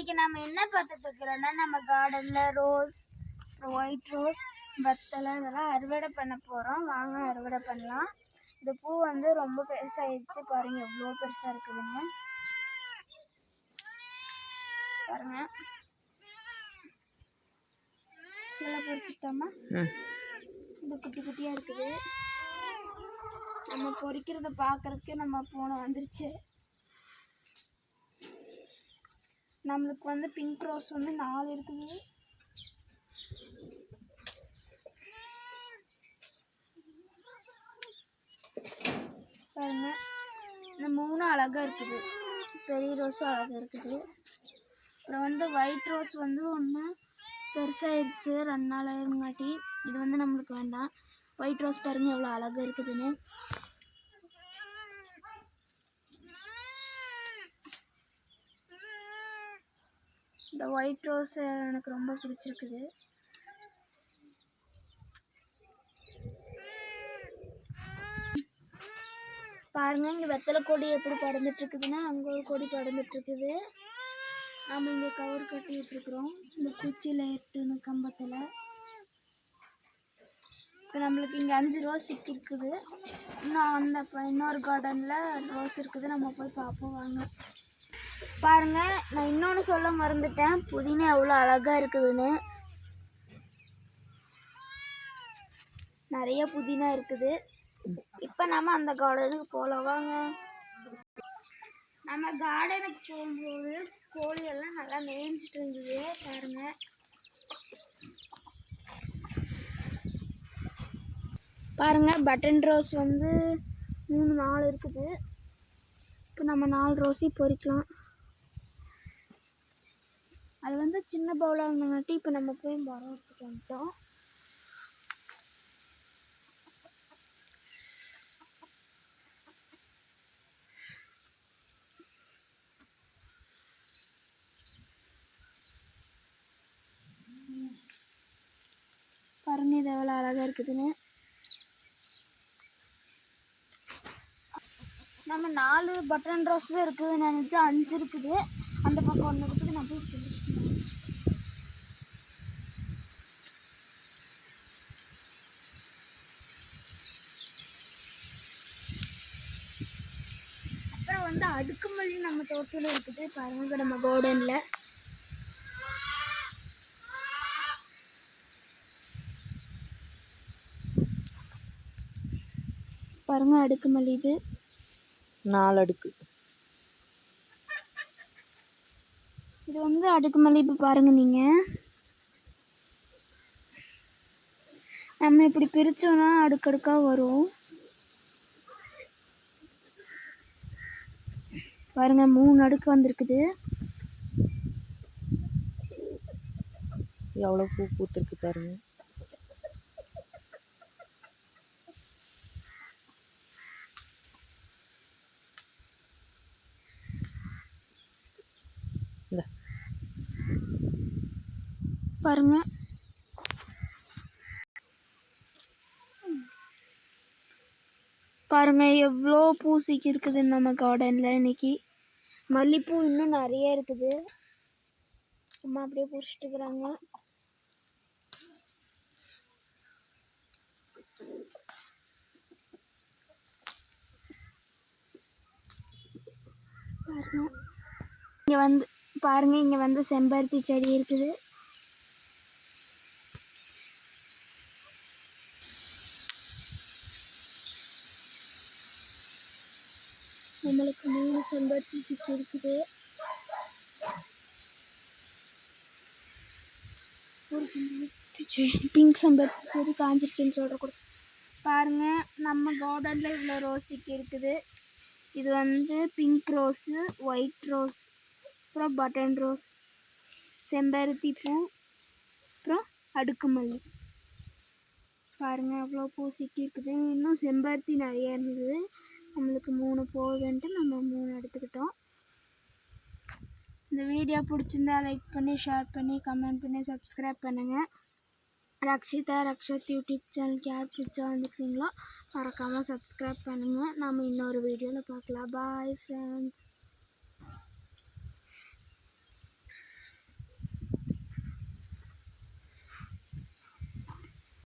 இன்னைக்கு நம்ம என்ன பார்த்துட்டு இருக்கிறோம்னா, நம்ம கார்டன்ல ரோஸ், ஒயிட் ரோஸ், வத்தலை இதெல்லாம் அறுவடை பண்ண போகிறோம். வாங்க அறுவடை பண்ணலாம். இந்த பூ வந்து ரொம்ப பெருசாகிடுச்சு பாருங்கள், எவ்வளோ பெருசாக இருக்குதுங்க பாருங்க. இதெல்லாம் பறிச்சுட்டோமா, இது குட்டி குட்டியாக இருக்குது. நம்ம பொறிக்கிறத பார்க்குறதுக்கு நம்ம போன வந்துருச்சு. நம்மளுக்கு வந்து பிங்க் ரோஸ் வந்து 4 இருக்குது. பாருங்க, இந்த 3 அழகாக இருக்குது. பெரிய ரோஸும் அழகாக இருக்குது. அப்புறம் வந்து ஒயிட் ரோஸ் வந்து ஒன்று பெருசாகிடுச்சு 2 நாள் ஆயிருங்காட்டி. இது வந்து நம்மளுக்கு வேண்டாம். ஒயிட் ரோஸ் பாருங்கள் எவ்வளோ அழகாக இருக்குதுன்னு. இந்த ஒயிட் ரோஸ் எனக்கு ரொம்ப பிடிச்சிருக்குது. பாருங்கள், இங்கே வெத்தலை கொடி எப்படி படர்ந்துட்டுருக்குதுன்னா, அங்கே ஒரு கொடி படர்ந்துட்டுருக்குது. நம்ம இங்கே கவர் கட்டி விட்டுருக்குறோம் இந்த குச்சியில் எட்டுன்னு கம்பத்தில். இப்போ நம்மளுக்கு இங்கே 5 ரோஸ் சிக்கிருக்குது. இன்னும் இன்னொரு கார்டனில் ரோஸ் இருக்குது, நம்ம போய் பார்ப்போம் வாங்க. பாருங்கள், நான் இன்னொன்று சொல்ல மறந்துட்டேன், புதினா எவ்வளோ அழகாக இருக்குதுன்னு. நிறைய புதினா இருக்குது. இப்போ நம்ம அந்த கார்டனுக்கு போகலாம் வாங்க. நம்ம கார்டனுக்கு போகும்போது கோழியெல்லாம் நல்லா மேய்ஞ்சிட்டு இருந்தது பாருங்கள். பாருங்கள், பட்டன் ரோஸ் வந்து 3-4 இருக்குது. இப்போ நம்ம 4 ரோஸையும் பொறிக்கலாம். அது வந்து சின்ன பவுலாக இருந்தங்காட்டி இப்போ நம்ம போய் மரம் எடுத்துட்டு வந்துட்டோம். பாருங்க, இது எவ்வளோ அழகாக இருக்குதுன்னு. நம்ம 4 பட்டன் ரோஸ் தான் இருக்குது நினச்சா 5 இருக்குது. அந்த பக்கம் 1 இருக்குது. நான் போய் சொல்லிட்டு அப்புறம் வந்து அடுக்குமல்லி நம்ம தோட்டத்தில் இருக்குது பாருங்க. நம்ம கார்டனில் பாருங்க, அடுக்குமல்லி இது 4 அடுக்கு. இது வந்து அடுக்குமல்லி. இப்போ பாருங்க, நீங்கள் நம்ம இப்படி பிரித்தோன்னா அடுக்கடுக்காக வரும். பாருங்க, 3 அடுக்கு வந்திருக்குது. எவ்வளோ பூ பூத்துருக்கு பாருங்க. பாருங்க, பாருங்க எவ்வளோ பூசிக்கு இருக்குது நம்ம கார்டனில். இன்னைக்கு மல்லிகைப்பூ இன்னும் நிறைய இருக்குது. சும்மா அப்படியே பிடிச்சிட்டு இருக்கிறாங்க. பாருங்க, இங்கே வந்து செம்பருத்தி செடி இருக்குது. நம்மளுக்கு 3 செம்பருத்தி சிக்கி இருக்குது. ஒரு செம்பருத்தி செடி, பிங்க் செம்பருத்தி செடி காஞ்சிருச்சுன்னு சொல்கிறக்கூட. பாருங்கள், நம்ம கார்டனில் இவ்வளோ ரோஸ் சிக்கி இருக்குது. இது வந்து பிங்க் ரோஸு, ஒயிட் ரோஸ், அப்புறம் பட்டன் ரோஸ், செம்பருத்தி பூ, அப்புறம் அடுக்குமல்லி. பாருங்கள், அவ்வளோ பூ சிக்கி இருக்குது. இன்னும் செம்பருத்தி நிறைய இருந்தது. நம்மளுக்கு 3 போகுதுன்ட்டு நம்ம 3 எடுத்துக்கிட்டோம். இந்த வீடியோ பிடிச்சிருந்தா லைக் பண்ணி, ஷேர் பண்ணி, கமெண்ட் பண்ணி, சப்ஸ்கிரைப் பண்ணுங்கள். ரக்ஷத் யூடியூப் சேனலுக்கு யார் பிடிச்சா வந்துருக்கீங்களோ மறக்காமல் சப்ஸ்கிரைப் பண்ணுங்கள். நம்ம இன்னொரு வீடியோவில் பார்க்கலாம். Bye friends.